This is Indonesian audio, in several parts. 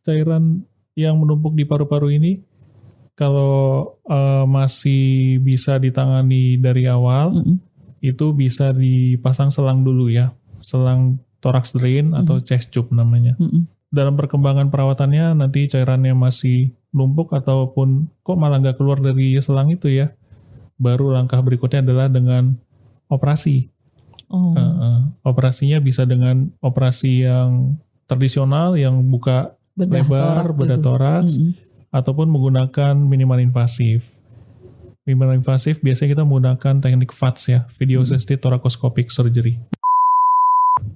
cairan yang menumpuk di paru-paru ini kalau masih bisa ditangani dari awal, itu bisa dipasang selang dulu ya, selang thorax drain atau chest tube namanya. Dalam perkembangan perawatannya nanti cairannya masih numpuk ataupun kok malah nggak keluar dari selang itu ya, baru langkah berikutnya adalah dengan operasi. Operasinya bisa dengan operasi yang tradisional yang buka lebar, bedah toraks, ataupun menggunakan minimal invasif. Minimal invasif biasanya kita menggunakan teknik VATS ya, Video Assisted Thoracoscopic Surgery.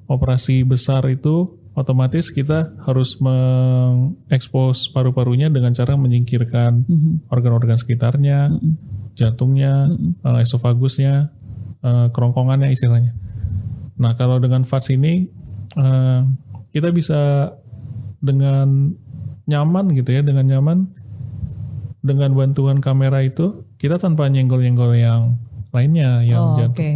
Operasi besar itu otomatis kita harus mengekspos paru-parunya dengan cara menyingkirkan organ-organ sekitarnya, jantungnya, esofagusnya, kerongkongannya istilahnya. Nah kalau dengan VATS ini kita bisa dengan nyaman gitu ya, dengan bantuan kamera itu kita tanpa nyenggol-nyenggol yang lainnya yang jantung. Okay.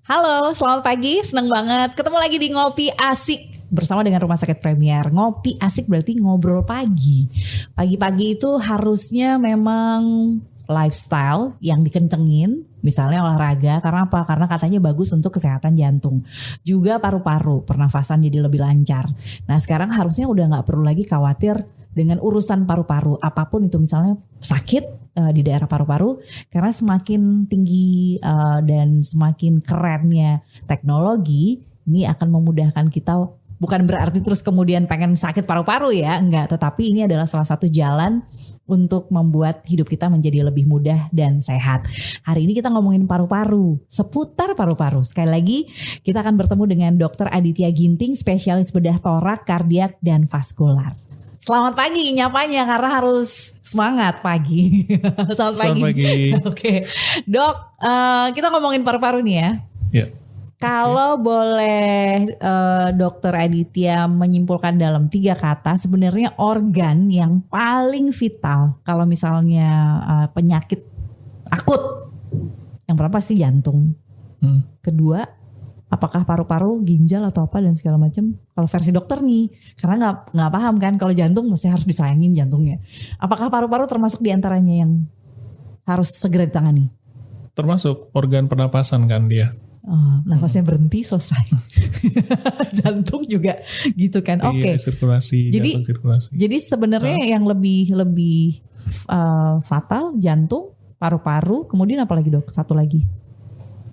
Halo, selamat pagi. Senang banget ketemu lagi di Ngopi Asik bersama dengan Rumah Sakit Premier. Ngopi Asik berarti ngobrol pagi. Pagi-pagi itu harusnya memang lifestyle yang dikencengin. Misalnya olahraga, karena apa? Karena katanya bagus untuk kesehatan jantung. Juga paru-paru, pernafasan jadi lebih lancar. Nah sekarang harusnya udah gak perlu lagi khawatir dengan urusan paru-paru. Apapun itu, misalnya sakit di daerah paru-paru, karena semakin tinggi dan semakin kerennya teknologi, ini akan memudahkan kita. Bukan berarti terus kemudian pengen sakit paru-paru ya, enggak. Tetapi ini adalah salah satu jalan untuk membuat hidup kita menjadi lebih mudah dan sehat. Hari ini kita ngomongin paru-paru, seputar paru-paru. Sekali lagi kita akan bertemu dengan Dr. Aditya Ginting, spesialis bedah torak, kardiak, dan vaskular. Selamat pagi nyapanya karena harus semangat pagi. Selamat pagi. Oke. Dok, kita ngomongin paru-paru nih ya. Ya. Kalau boleh Dokter Aditya menyimpulkan dalam 3 kata, sebenarnya organ yang paling vital kalau misalnya penyakit akut, yang pertama pasti jantung. Kedua, apakah paru-paru, ginjal atau apa dan segala macam. Kalau versi dokter nih, karena nggak paham kan, kalau jantung mesti harus disayangin jantungnya. Apakah paru-paru termasuk diantaranya yang harus segera ditangani? Termasuk organ pernapasan kan dia. Nafasnya berhenti selesai. Jantung juga gitu kan. Oke. Iya, sirkulasi. Jadi sebenarnya yang lebih fatal jantung, paru-paru, kemudian apa lagi dok? Satu lagi.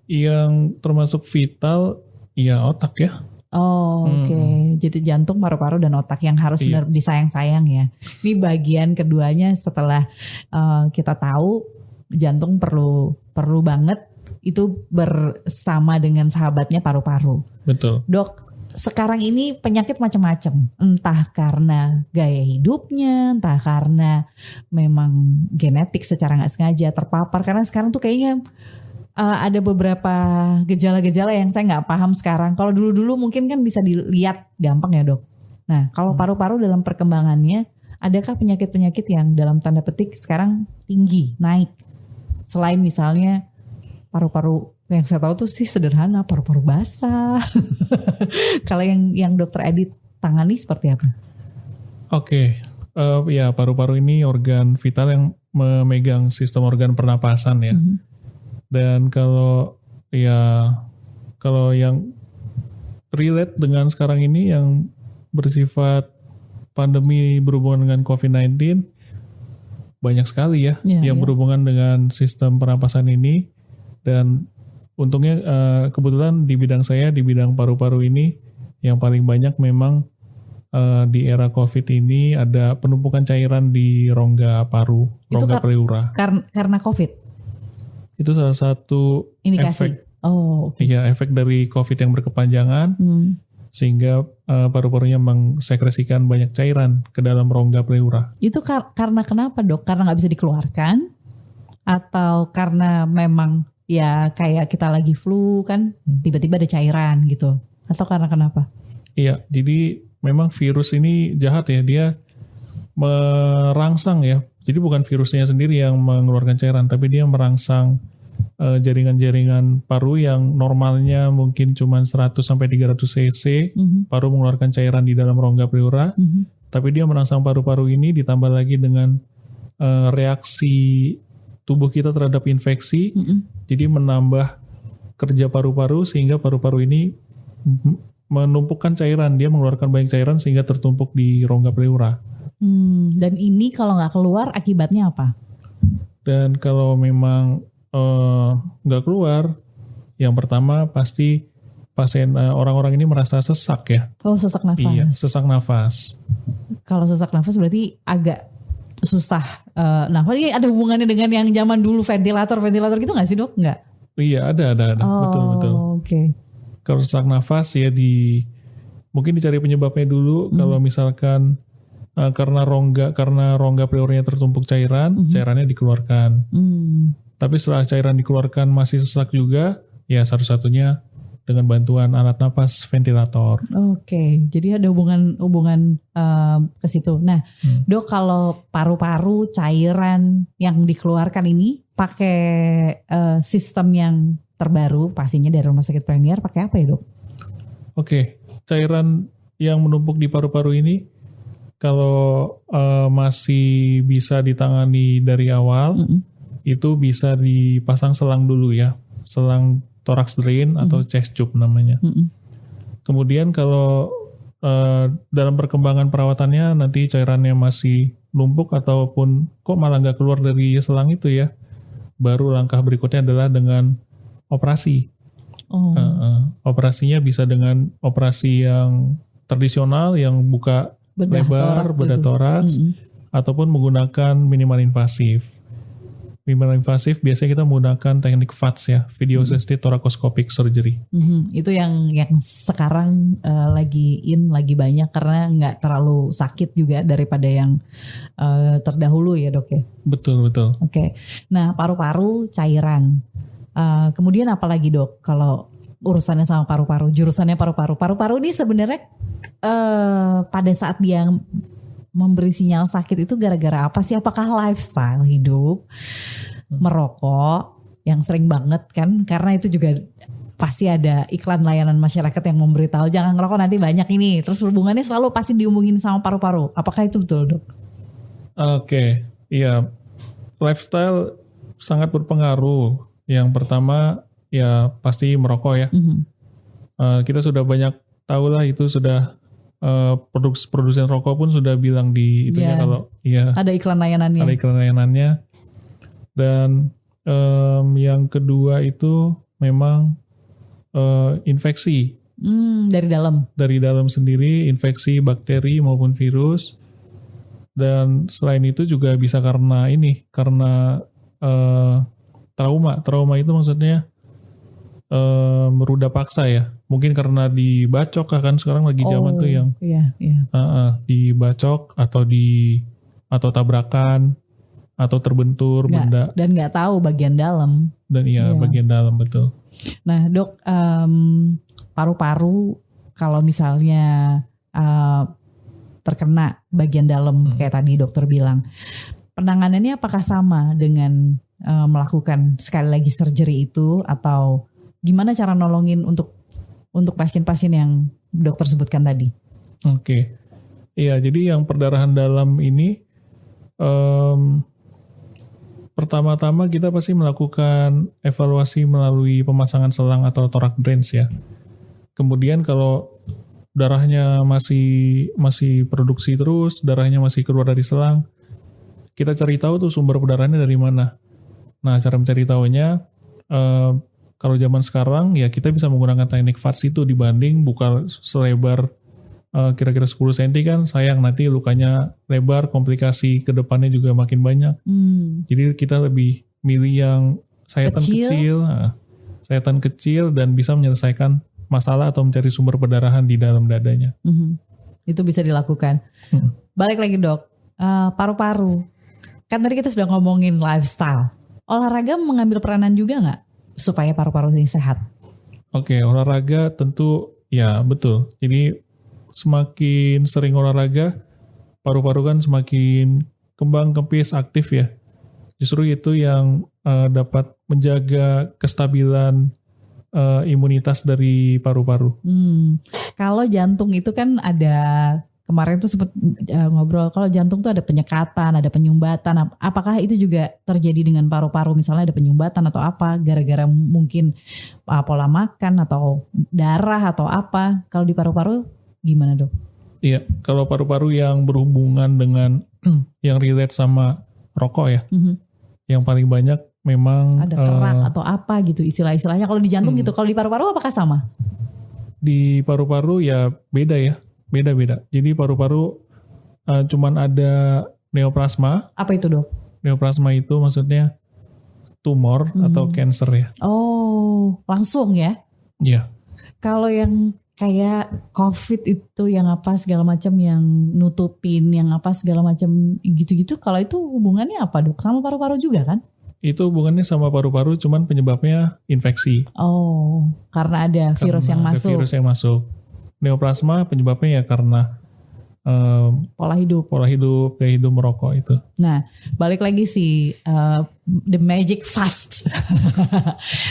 Yang termasuk vital, ya otak ya. Oke. Jadi jantung, paru-paru, dan otak yang harus benar disayang-sayang ya. Ini bagian keduanya setelah kita tahu jantung perlu banget itu bersama dengan sahabatnya paru-paru. Betul. Dok, sekarang ini penyakit macam-macam. Entah karena gaya hidupnya, entah karena memang genetik secara nggak sengaja terpapar. Karena sekarang tuh kayaknya ada beberapa gejala-gejala yang saya nggak paham sekarang. Kalau dulu-dulu mungkin kan bisa dilihat gampang ya dok. Nah kalau paru-paru dalam perkembangannya, adakah penyakit-penyakit yang dalam tanda petik sekarang tinggi, naik? Selain misalnya paru-paru yang saya tahu tuh sih sederhana, paru-paru basah. Kalau yang dokter Adit tangani seperti apa? Oke. Ya paru-paru ini organ vital yang memegang sistem organ pernapasan ya. Dan kalau yang relate dengan sekarang ini yang bersifat pandemi berhubungan dengan COVID-19, banyak sekali ya yang berhubungan dengan sistem pernapasan ini. Dan untungnya kebetulan di bidang saya, di bidang paru-paru ini, yang paling banyak memang di era COVID ini ada penumpukan cairan di rongga paru, rongga pleura. Karena COVID? Itu salah satu indikasi. Efek. Iya, efek dari COVID yang berkepanjangan, sehingga paru-parunya mengsekresikan banyak cairan ke dalam rongga pleura. Itu karena kenapa dok? Karena nggak bisa dikeluarkan? Atau karena memang ya kayak kita lagi flu kan, tiba-tiba ada cairan gitu? Atau karena kenapa? Iya, jadi memang virus ini jahat ya, dia merangsang ya. Jadi bukan virusnya sendiri yang mengeluarkan cairan, tapi dia merangsang jaringan-jaringan paru yang normalnya mungkin cuma 100 sampai 300 cc, paru mengeluarkan cairan di dalam rongga pleura, tapi dia merangsang paru-paru ini ditambah lagi dengan reaksi tubuh kita terhadap infeksi, jadi menambah kerja paru-paru sehingga paru-paru ini menumpukan cairan, dia mengeluarkan banyak cairan sehingga tertumpuk di rongga pleura. Dan ini kalau nggak keluar akibatnya apa? Dan kalau memang nggak keluar, yang pertama pasti pasien orang-orang ini merasa sesak ya. Oh, sesak nafas. Iya, sesak nafas. Kalau sesak nafas berarti agak susah nafas. Ini ada hubungannya dengan yang zaman dulu ventilator gitu nggak sih dok? Nggak? Iya, ada. Betul. Oke. Kalau sesak nafas ya mungkin dicari penyebabnya dulu. Kalau misalkan karena rongga pleuranya tertumpuk cairannya dikeluarkan. Tapi setelah cairan dikeluarkan masih sesak juga, ya satu-satunya dengan bantuan alat napas ventilator. Oke, jadi ada hubungan ke situ. Nah, dok, kalau paru-paru cairan yang dikeluarkan ini pakai sistem yang terbaru, pastinya dari Rumah Sakit Premier, pakai apa ya dok? Oke, cairan yang menumpuk di paru-paru ini kalau masih bisa ditangani dari awal, itu bisa dipasang selang dulu ya, selang thorax drain atau chest tube namanya. Kemudian kalau dalam perkembangan perawatannya nanti cairannya masih numpuk ataupun kok malah nggak keluar dari selang itu ya, baru langkah berikutnya adalah dengan operasi. Operasinya bisa dengan operasi yang tradisional yang buka lebar, bedah toraks, ataupun menggunakan minimal invasif. Minimal invasif biasanya kita menggunakan teknik VATS ya, video assisted thoracoscopic surgery. Itu yang sekarang lagi banyak karena nggak terlalu sakit juga daripada yang terdahulu ya dok ya. Betul. Oke. Nah, paru-paru cairan. Kemudian apa lagi dok? Kalau urusannya sama paru-paru, jurusannya paru-paru. Paru-paru ini sebenarnya pada saat dia memberi sinyal sakit itu gara-gara apa sih? Apakah lifestyle hidup, merokok yang sering banget kan? Karena itu juga pasti ada iklan layanan masyarakat yang memberitahu jangan ngerokok nanti banyak ini. Terus hubungannya selalu pasti dihubungin sama paru-paru. Apakah itu betul dok? Oke, iya. Lifestyle sangat berpengaruh. Yang pertama ya pasti merokok ya. Kita sudah banyak tahu lah itu sudah produsen rokok pun sudah bilang di itunya kalau ya ada iklan layanannya. Ada iklan layanannya. Dan yang kedua itu memang infeksi dari dalam sendiri, infeksi bakteri maupun virus. Dan selain itu juga bisa karena trauma itu maksudnya meruda paksa ya. Mungkin karena dibacok kan sekarang lagi zaman tuh yang dibacok atau tabrakan atau terbentur benda dan nggak tahu bagian dalam. Dan bagian dalam betul. Nah dok, paru-paru kalau misalnya terkena bagian dalam kayak tadi dokter bilang, penanganannya apakah sama dengan melakukan sekali lagi surgery itu atau gimana cara nolongin untuk pasien-pasien yang dokter sebutkan tadi? Oke. Iya, jadi yang perdarahan dalam ini pertama-tama kita pasti melakukan evaluasi melalui pemasangan selang atau thorax drains ya. Kemudian kalau darahnya masih produksi terus, darahnya masih keluar dari selang, kita cari tahu tuh sumber perdarahannya dari mana. Nah, cara mencari tahunya kalau zaman sekarang ya kita bisa menggunakan teknik VATS itu dibanding buka selebar kira-kira 10 cm kan sayang nanti lukanya lebar, komplikasi ke depannya juga makin banyak. Jadi kita lebih milih yang sayatan kecil dan bisa menyelesaikan masalah atau mencari sumber perdarahan di dalam dadanya. Itu bisa dilakukan. Balik lagi dok, paru-paru. Kan tadi kita sudah ngomongin lifestyle. Olahraga mengambil peranan juga nggak supaya paru-paru ini sehat? Oke, olahraga tentu ya betul. Jadi semakin sering olahraga, paru-paru kan semakin kembang kempis aktif ya. Justru itu yang dapat menjaga kestabilan imunitas dari paru-paru. Kalau jantung itu kan ada, kemarin tuh sempat ngobrol, kalau jantung tuh ada penyekatan, ada penyumbatan. Apakah itu juga terjadi dengan paru-paru? Misalnya ada penyumbatan atau apa, gara-gara mungkin pola makan atau darah atau apa. Kalau di paru-paru gimana dok? Iya, kalau paru-paru yang berhubungan dengan yang relate sama rokok ya, yang paling banyak memang ada kerak atau apa gitu istilah-istilahnya. Kalau di jantung gitu, kalau di paru-paru apakah sama? Di paru-paru ya beda ya, beda-beda. Jadi paru-paru cuman ada neoplasma. Apa itu dok? Neoplasma itu maksudnya tumor atau cancer ya. Oh, langsung ya? Iya. Kalau yang kayak COVID itu yang apa segala macam, yang nutupin, yang apa segala macam gitu-gitu, kalau itu hubungannya apa dok? Sama paru-paru juga kan? Itu hubungannya sama paru-paru, cuman penyebabnya infeksi. Oh, karena ada virus yang masuk. Virus yang masuk. Neoplasma penyebabnya ya karena pola hidup, gaya hidup merokok itu. Nah, balik lagi sih the magic fast.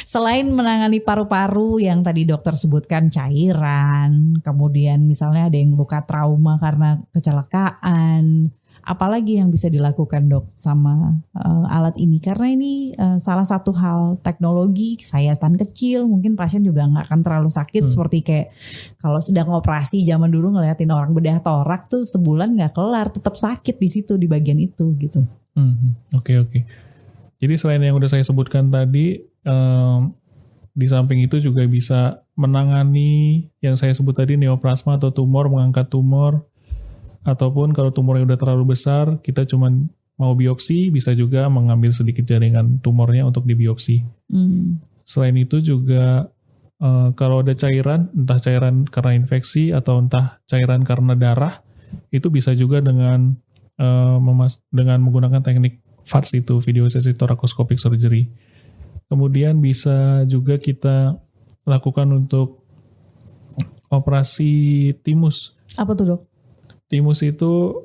Selain menangani paru-paru yang tadi dokter sebutkan cairan, kemudian misalnya ada yang luka trauma karena kecelakaan, apalagi yang bisa dilakukan dok sama alat ini? Karena ini salah satu hal teknologi, sayatan kecil, mungkin pasien juga nggak akan terlalu sakit seperti kayak kalau sedang operasi zaman dulu ngeliatin orang bedah torak tuh sebulan nggak kelar, tetap sakit di situ di bagian itu gitu. Oke. Jadi selain yang udah saya sebutkan tadi, di samping itu juga bisa menangani yang saya sebut tadi neoplasma atau tumor, mengangkat tumor. Ataupun kalau tumornya udah terlalu besar, kita cuman mau biopsi, bisa juga mengambil sedikit jaringan tumornya untuk dibiopsi. Selain itu juga kalau ada cairan, entah cairan karena infeksi atau entah cairan karena darah, itu bisa juga dengan menggunakan teknik VATS itu, video assisted thoracostomic surgery. Kemudian bisa juga kita lakukan untuk operasi timus. Apa tuh dok? Timus itu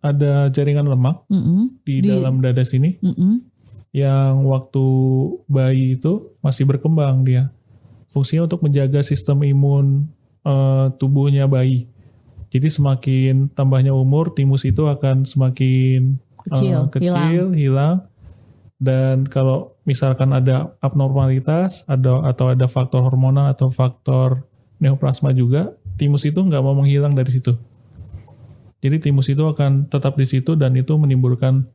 ada jaringan lemak di dalam dada sini yang waktu bayi itu masih berkembang dia. Fungsinya untuk menjaga sistem imun tubuhnya bayi. Jadi semakin tambahnya umur, timus itu akan semakin kecil, hilang. Dan kalau misalkan ada abnormalitas atau ada faktor hormonal atau faktor neoplasma juga, timus itu nggak mau menghilang dari situ. Jadi timus itu akan tetap di situ dan itu menimbulkan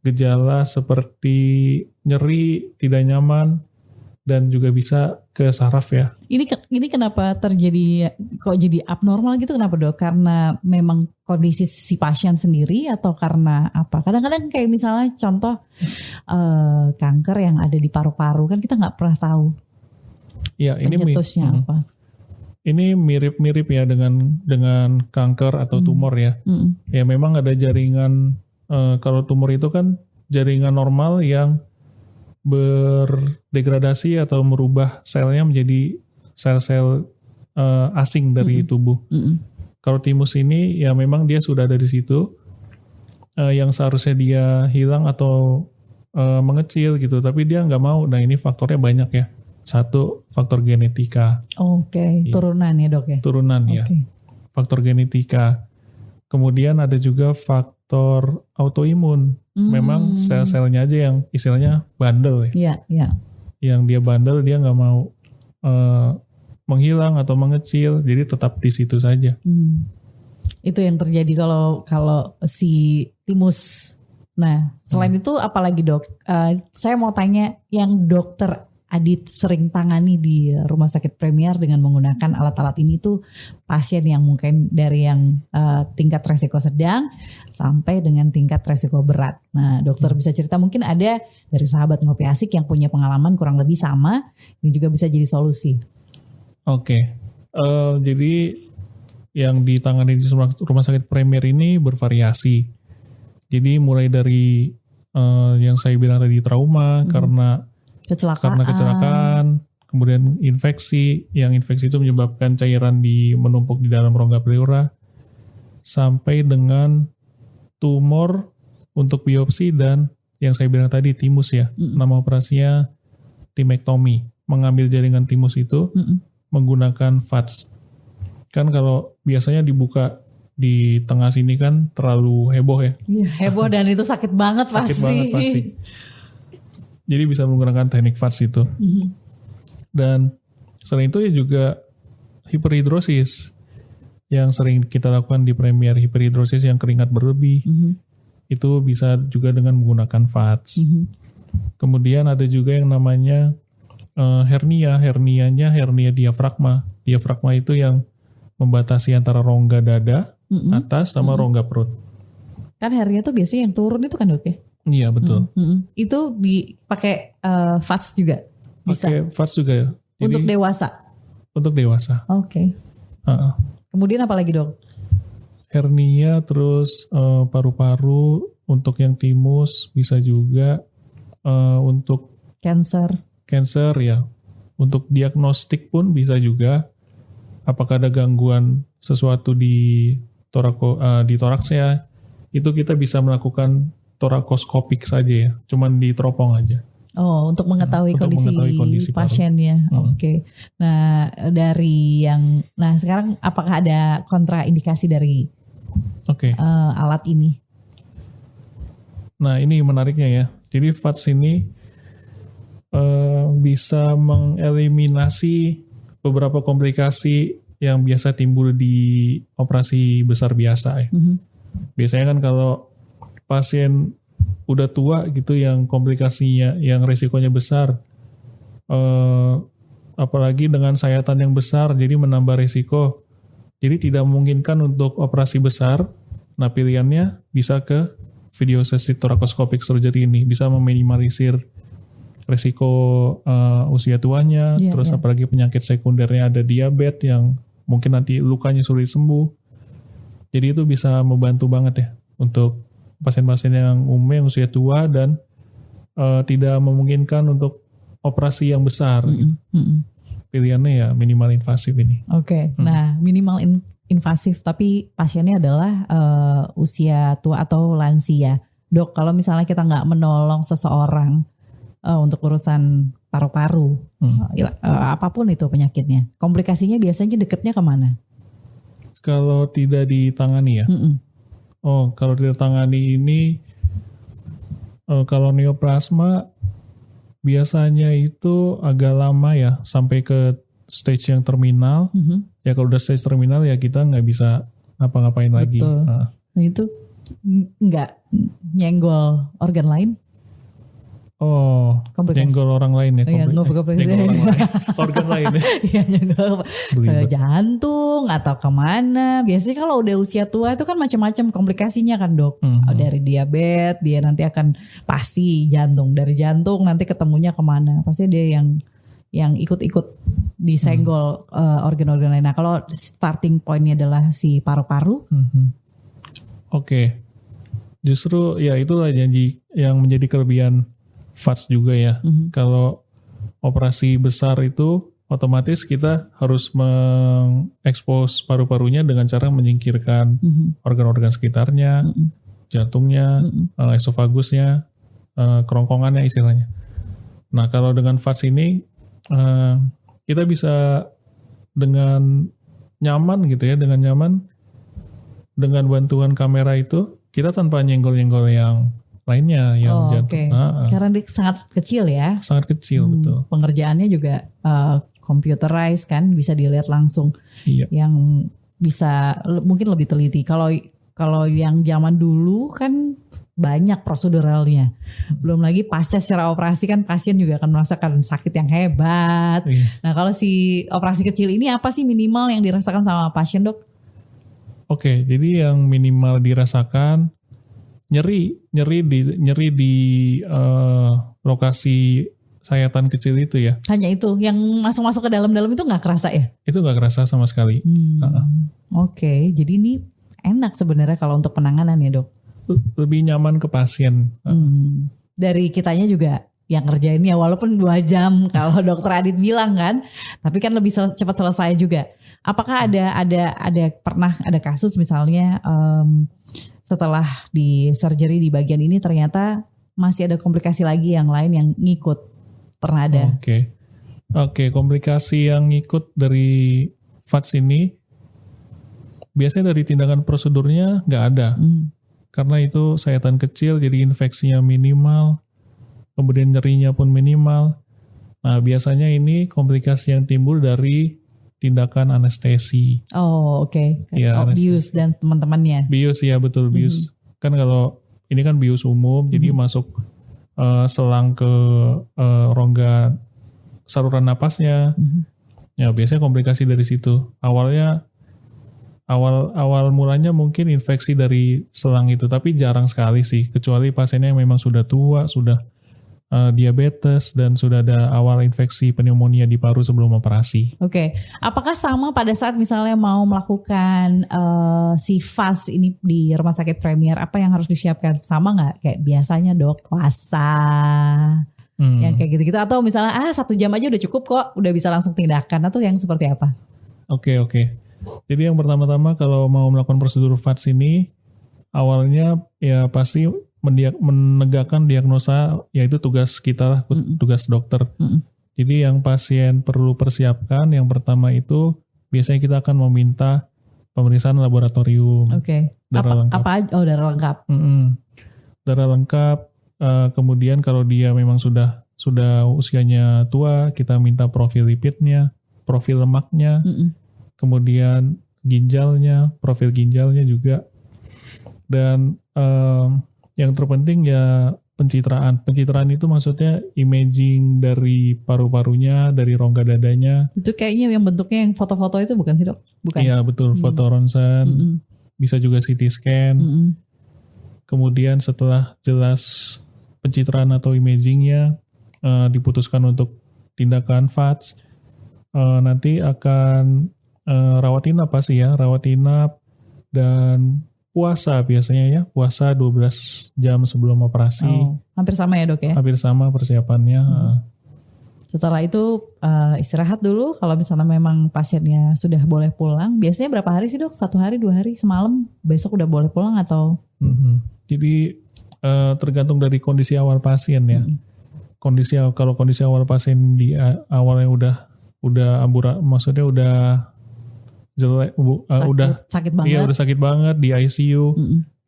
gejala seperti nyeri, tidak nyaman, dan juga bisa ke saraf ya. Ini kenapa terjadi, kok jadi abnormal gitu, kenapa dok? Karena memang kondisi si pasien sendiri atau karena apa? Kadang-kadang kayak misalnya contoh kanker yang ada di paru-paru, kan kita nggak pernah tahu pencetusnya apa. Ini mirip-mirip ya dengan kanker atau tumor ya. Ya memang ada jaringan, kalau tumor itu kan jaringan normal yang berdegradasi atau merubah selnya menjadi sel-sel asing dari tubuh. Kalau timus ini ya memang dia sudah ada di situ, yang seharusnya dia hilang atau mengecil gitu, tapi dia nggak mau. Nah ini faktornya banyak ya. Satu, faktor genetika. Oke, turunan ya dok ya? Turunan ya, faktor genetika. Kemudian ada juga faktor autoimun. Memang sel-selnya aja yang istilahnya bandel ya. Iya. Yang dia bandel, dia nggak mau menghilang atau mengecil, jadi tetap di situ saja. Itu yang terjadi kalau si timus. Nah, selain itu apalagi dok? Saya mau tanya yang dokter Adit sering tangani di Rumah Sakit Premier dengan menggunakan alat-alat ini tuh pasien yang mungkin dari yang tingkat resiko sedang sampai dengan tingkat resiko berat. Nah, dokter bisa cerita, mungkin ada dari sahabat Ngopi Asik yang punya pengalaman kurang lebih sama, ini juga bisa jadi solusi. Oke. Jadi yang ditangani di Rumah Sakit Premier ini bervariasi. Jadi mulai dari yang saya bilang tadi trauma karena kecelakaan, kemudian infeksi, yang infeksi itu menyebabkan cairan menumpuk di dalam rongga pleura, sampai dengan tumor untuk biopsi dan yang saya bilang tadi timus ya. Nama operasinya timektomi, mengambil jaringan timus itu menggunakan VATS. Kan kalau biasanya dibuka di tengah sini kan terlalu heboh ya. Iya, heboh dan itu sakit banget pasti. Sakit banget pasti. Jadi bisa menggunakan teknik VATS itu. Dan selain itu ya juga hiperhidrosis yang sering kita lakukan di Premier, hiperhidrosis yang keringat berlebih. Itu bisa juga dengan menggunakan VATS. Kemudian ada juga yang namanya hernianya hernia diafragma. Diafragma itu yang membatasi antara rongga dada atas sama rongga perut. Kan hernia tuh biasanya yang turun itu kan dok ya? Iya betul. Itu dipakai VATS juga? Bisa? Pakai VATS juga ya. Jadi, untuk dewasa? Untuk dewasa. Oke. Kemudian apa lagi dok? Hernia, terus paru-paru, untuk yang timus bisa juga, untuk cancer ya. Untuk diagnostik pun bisa juga. Apakah ada gangguan sesuatu di toraksnya, itu kita bisa melakukan torakoskopik saja ya, cuman diteropong aja. Oh, untuk mengetahui kondisi pasiennya. Oke. Nah, sekarang apakah ada kontraindikasi dari alat ini? Nah, ini menariknya ya. Jadi VATS ini bisa mengeliminasi beberapa komplikasi yang biasa timbul di operasi besar biasa ya. Biasanya kan kalau pasien udah tua gitu yang komplikasinya, yang resikonya besar, apalagi dengan sayatan yang besar, jadi menambah resiko. Jadi tidak memungkinkan untuk operasi besar. Nah pilihannya bisa ke video sesi thoracostomic surgery ini, bisa meminimalisir resiko usia tuanya, terus apalagi penyakit sekundernya ada diabetes yang mungkin nanti lukanya sulit sembuh. Jadi itu bisa membantu banget ya untuk pasien-pasien yang umum yang usia tua dan tidak memungkinkan untuk operasi yang besar. Pilihannya ya minimal invasif ini. Oke. Nah minimal invasif tapi pasiennya adalah usia tua atau lansia. Dok, kalau misalnya kita nggak menolong seseorang untuk urusan paru-paru, apapun itu penyakitnya, komplikasinya biasanya deketnya kemana? Kalau tidak ditangani ya? Kalau tidak ditangani ini, kalau neoplasma biasanya itu agak lama ya, sampai ke stage yang terminal. Ya kalau udah stage terminal ya kita nggak bisa ngapa-ngapain lagi. Nah itu nggak nyenggol organ lain? Nyenggol orang lain ya? Nyenggol orang lain, organ lain ya? Iya, nyenggol ke jantung atau kemana. Biasanya kalau udah usia tua itu kan macam-macam komplikasinya kan dok. Dari diabetes, dia nanti akan pasti jantung. Dari jantung nanti ketemunya kemana. Pasti dia yang ikut-ikut disenggol organ-organ lain. Nah kalau starting pointnya adalah si paru-paru. Oke. Justru ya itulah yang menjadi kelebihan VATS juga ya. Kalau operasi besar itu otomatis kita harus mengekspos paru-parunya dengan cara menyingkirkan organ-organ sekitarnya, jantungnya, esofagusnya, kerongkongannya istilahnya. Nah kalau dengan VATS ini kita bisa dengan nyaman gitu ya, dengan bantuan kamera itu kita tanpa nyenggol-nyenggol yang lainnya yang jantung. Karena dia sangat kecil ya. Sangat kecil betul. Pengerjaannya juga computerized kan, bisa dilihat langsung. Yang bisa mungkin lebih teliti. Kalau yang zaman dulu kan banyak proseduralnya. Belum lagi pasca secara operasi kan pasien juga akan merasakan sakit yang hebat. Nah kalau si operasi kecil ini apa sih minimal yang dirasakan sama pasien dok? Oke, jadi yang minimal dirasakan nyeri di lokasi sayatan kecil itu ya. Hanya itu, yang masuk ke dalam-dalam itu nggak kerasa ya? Itu nggak kerasa sama sekali. Oke, jadi ini enak sebenarnya kalau untuk penanganan ya dok. Lebih nyaman ke pasien. Dari kitanya juga yang ngerjainnya walaupun 2 jam kalau dokter Adit bilang kan, tapi kan lebih cepat selesai juga. Apakah ada pernah ada kasus misalnya setelah di surgery di bagian ini ternyata masih ada komplikasi lagi yang lain yang ngikut? Pernah ada? Oke, komplikasi yang ngikut dari VATS ini biasanya dari tindakan prosedurnya nggak ada. Karena itu sayatan kecil jadi infeksinya minimal, kemudian nyerinya pun minimal. Nah biasanya ini komplikasi yang timbul dari tindakan anestesi. Oh oke. Ya, bius dan teman-temannya. Bius ya betul bius. Kan kalau ini kan bius umum jadi masuk selang ke rongga saluran napasnya. Ya biasanya komplikasi dari situ. Awal mulanya mungkin infeksi dari selang itu, tapi jarang sekali sih, kecuali pasiennya yang memang sudah tua, sudah diabetes dan sudah ada awal infeksi pneumonia di paru sebelum operasi. Oke. Apakah sama pada saat misalnya mau melakukan si VATS ini di Rumah Sakit Premier, apa yang harus disiapkan? Sama nggak kayak biasanya dok, puasa, yang kayak gitu-gitu, atau misalnya 1 jam aja udah cukup kok, udah bisa langsung tindakan, atau yang seperti apa? Oke. Jadi yang pertama-tama kalau mau melakukan prosedur VATS ini, awalnya ya pasti menegakkan diagnosa, yaitu tugas kita, tugas dokter. Jadi yang pasien perlu persiapkan, yang pertama itu biasanya kita akan meminta pemeriksaan laboratorium. Oke. Darah lengkap. Darah lengkap. Darah lengkap. Kemudian kalau dia memang sudah usianya tua, kita minta profil lipidnya, profil lemaknya, kemudian ginjalnya, profil ginjalnya juga, dan yang terpenting ya pencitraan. Pencitraan itu maksudnya imaging dari paru-parunya, dari rongga dadanya. Itu kayaknya yang bentuknya yang foto-foto itu bukan sih dok? Bukan? Iya betul, foto ronsen, bisa juga CT scan. Kemudian setelah jelas pencitraan atau imagingnya, diputuskan untuk tindakan VATS, nanti akan rawat inap pasti ya, rawat inap dan puasa biasanya ya, puasa 12 jam sebelum operasi. Hampir sama ya dok ya? Hampir sama persiapannya. Setelah itu istirahat dulu, kalau misalnya memang pasiennya sudah boleh pulang, biasanya berapa hari sih dok? 1 hari, 2 hari, semalam, besok udah boleh pulang atau? Jadi tergantung dari kondisi awal pasien ya. Kalau kondisi awal pasien di awalnya udah amburadul, maksudnya udah jelek, udah sakit banget. Iya udah sakit banget di ICU,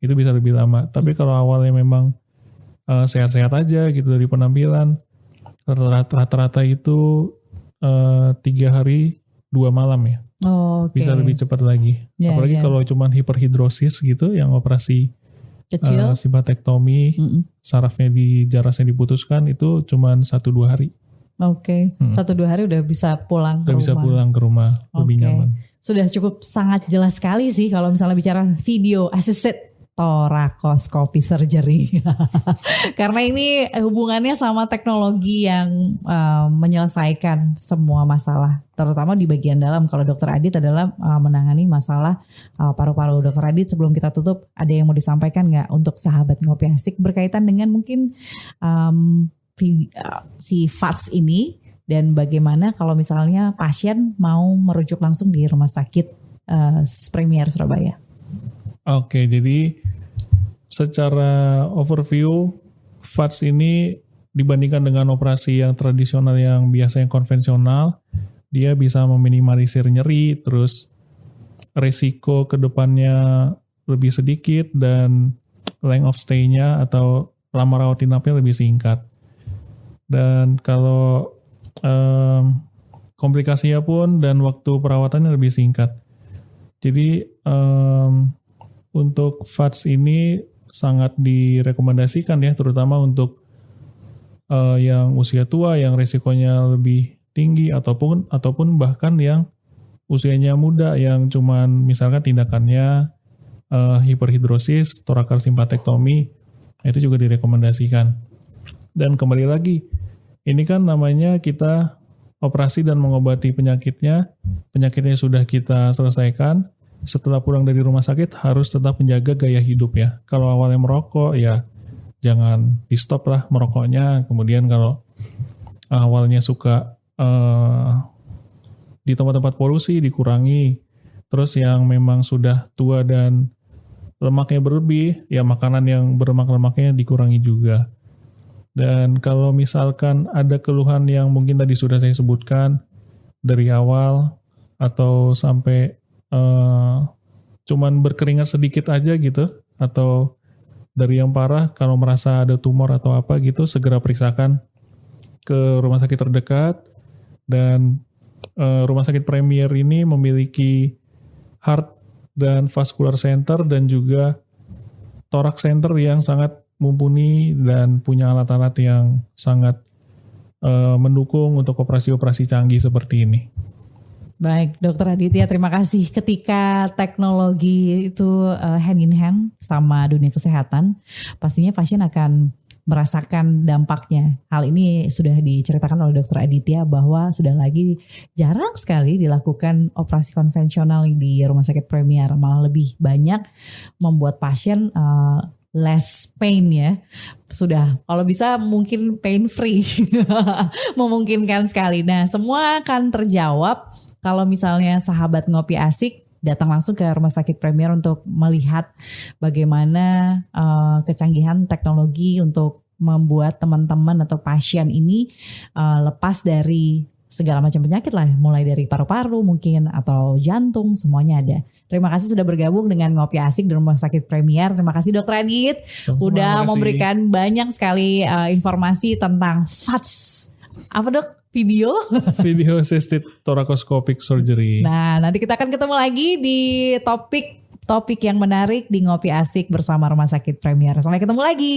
itu bisa lebih lama. Tapi kalau awalnya memang sehat-sehat aja gitu dari penampilan, rata-rata itu 3 hari 2 malam ya. Bisa lebih cepat lagi. Apalagi kalau cuman hiperhidrosis gitu, yang operasi kecil, simpatektomi, sarafnya jarasnya diputuskan, itu cuman 1-2 hari. 1-2 hari udah bisa pulang ke rumah. Bisa pulang ke rumah, lebih nyaman. Sudah cukup sangat jelas sekali sih kalau misalnya bicara video assisted thoracostomy surgery. Karena ini hubungannya sama teknologi yang menyelesaikan semua masalah, terutama di bagian dalam. Kalau Dokter Adit adalah menangani masalah paru-paru. Dokter Adit, sebelum kita tutup, ada yang mau disampaikan nggak untuk sahabat Ngopi Asik berkaitan dengan mungkin si VATS ini, dan bagaimana kalau misalnya pasien mau merujuk langsung di Rumah Sakit Premier Surabaya? Oke, jadi secara overview, VATS ini dibandingkan dengan operasi yang tradisional yang biasanya konvensional, dia bisa meminimalisir nyeri, terus resiko ke depannya lebih sedikit, dan length of stay-nya atau lama rawat inapnya lebih singkat. Dan kalau komplikasinya pun dan waktu perawatannya lebih singkat. Jadi untuk VATS ini sangat direkomendasikan ya, terutama untuk yang usia tua, yang resikonya lebih tinggi, ataupun bahkan yang usianya muda, yang cuman misalkan tindakannya hiperhidrosis, torakal simpatektomi, itu juga direkomendasikan. Dan kembali lagi, ini kan namanya kita operasi dan mengobati penyakitnya sudah kita selesaikan. Setelah pulang dari rumah sakit harus tetap menjaga gaya hidup ya. Kalau awalnya merokok ya jangan di stop lah merokoknya. Kemudian kalau awalnya suka di tempat-tempat polusi dikurangi. Terus yang memang sudah tua dan lemaknya berlebih, ya makanan yang berlemak-lemaknya dikurangi juga. Dan kalau misalkan ada keluhan yang mungkin tadi sudah saya sebutkan dari awal atau sampai cuman berkeringat sedikit aja gitu, atau dari yang parah kalau merasa ada tumor atau apa gitu, segera periksakan ke rumah sakit terdekat. Dan rumah sakit Premier ini memiliki heart dan vascular center dan juga thorax center yang sangat mumpuni dan punya alat-alat yang sangat mendukung untuk operasi-operasi canggih seperti ini. Baik, Dokter Aditya, terima kasih. Ketika teknologi itu hand in hand sama dunia kesehatan, pastinya pasien akan merasakan dampaknya. Hal ini sudah diceritakan oleh Dokter Aditya bahwa sudah lagi jarang sekali dilakukan operasi konvensional di Rumah Sakit Premier, malah lebih banyak membuat pasien less pain ya. Sudah, kalau bisa mungkin pain free. Memungkinkan sekali. Nah, semua akan terjawab kalau misalnya sahabat Ngopi Asik datang langsung ke Rumah Sakit Premier untuk melihat bagaimana kecanggihan teknologi untuk membuat teman-teman atau pasien ini lepas dari segala macam penyakit lah, mulai dari paru-paru mungkin atau jantung, semuanya ada. Terima kasih sudah bergabung dengan Ngopi Asik di Rumah Sakit Premier. Terima kasih Dr. Adit udah memberikan banyak sekali informasi tentang VATS. Apa dok? Video assisted thoracoscopic surgery. Nah, nanti kita akan ketemu lagi di topik yang menarik di Ngopi Asik bersama Rumah Sakit Premier. Sampai ketemu lagi.